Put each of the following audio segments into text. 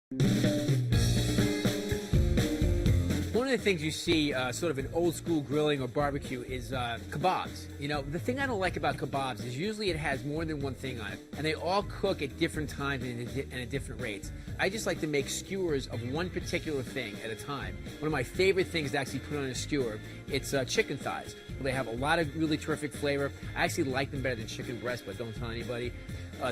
One of the things you see sort of in old school grilling or barbecue is kebabs. You know, the thing I don't like about kebabs is usually it has more than one thing on it, and they all cook at different times and at different rates. I just like to make skewers of one particular thing at a time. One of my favorite things to actually put on a skewer, it's chicken thighs. They have a lot of really terrific flavor. I actually like them better than chicken breast, but don't tell anybody.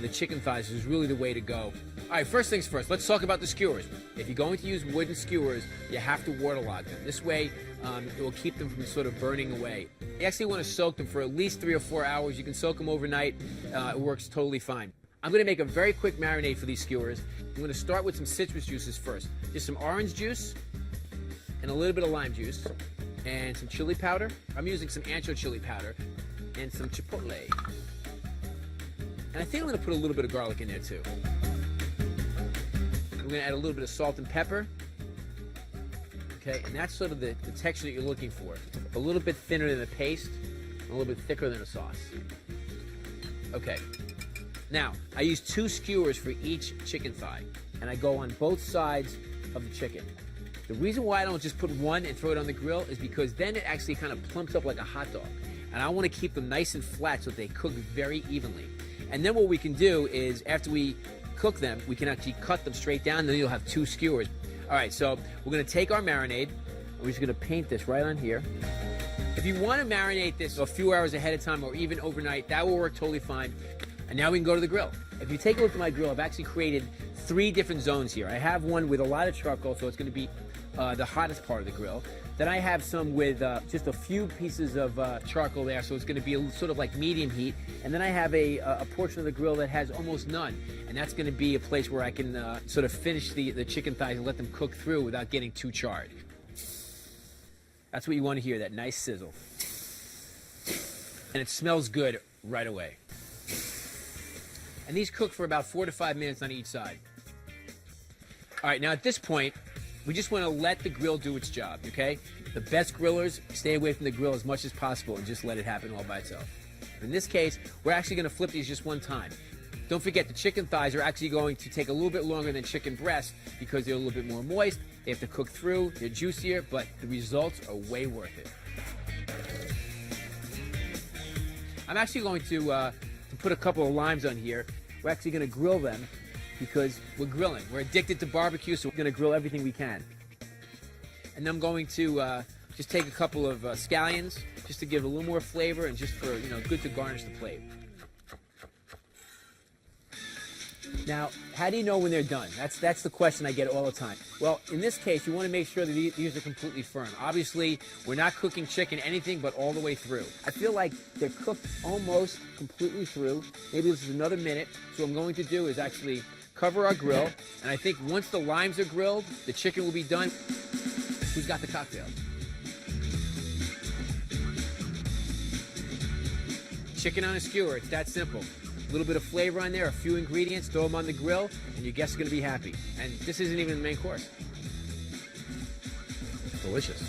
The chicken thighs is really the way to go. All right, first things first, let's talk about the skewers. If you're going to use wooden skewers, you have to waterlog them. This way, it will keep them from sort of burning away. You actually want to soak them for at least 3 or 4 hours. You can soak them overnight. It works totally fine. I'm going to make a very quick marinade for these skewers. I'm going to start with some citrus juices first. Just some orange juice and a little bit of lime juice and some chili powder. I'm using some ancho chili powder and some chipotle. And I think I'm going to put a little bit of garlic in there too. I'm going to add a little bit of salt and pepper. Okay, and that's sort of the texture that you're looking for. A little bit thinner than a paste, and a little bit thicker than a sauce. Okay, now I use 2 skewers for each chicken thigh, and I go on both sides of the chicken. The reason why I don't just put one and throw it on the grill is because then it actually kind of plumps up like a hot dog. And I want to keep them nice and flat so that they cook very evenly. And then what we can do is, after we cook them, we can actually cut them straight down, and then you'll have 2 skewers. All right, so we're going to take our marinade, and we're just going to paint this right on here. If you want to marinate this a few hours ahead of time or even overnight, that will work totally fine. And now we can go to the grill. If you take a look at my grill, I've actually created 3 different zones here. I have one with a lot of charcoal, so it's going to be the hottest part of the grill. Then I have some with just a few pieces of charcoal there, so it's going to be sort of like medium heat. And then I have a portion of the grill that has almost none, and that's going to be a place where I can sort of finish the chicken thighs and let them cook through without getting too charred. That's what you want to hear, that nice sizzle. And it smells good right away. And these cook for about 4 to 5 minutes on each side. All right, now at this point, we just want to let the grill do its job, okay? The best grillers stay away from the grill as much as possible and just let it happen all by itself. In this case, we're actually going to flip these just one time. Don't forget, the chicken thighs are actually going to take a little bit longer than chicken breast because they're a little bit more moist. They have to cook through, they're juicier, but the results are way worth it. I'm actually going to put a couple of limes on here. We're actually going to grill them because we're grilling. We're addicted to barbecue, so we're going to grill everything we can. And then I'm going to just take a couple of scallions just to give it a little more flavor and just for, good to garnish the plate. Now, how do you know when they're done? That's the question I get all the time. Well, in this case, you want to make sure that these are completely firm. Obviously, we're not cooking chicken anything but all the way through. I feel like they're cooked almost completely through. Maybe this is another minute. So what I'm going to do is actually cover our grill, and I think once the limes are grilled, the chicken will be done. Who's got the cocktail? Chicken on a skewer, it's that simple. A little bit of flavor on there, a few ingredients, throw them on the grill, and your guests are going to be happy. And this isn't even the main course. Delicious.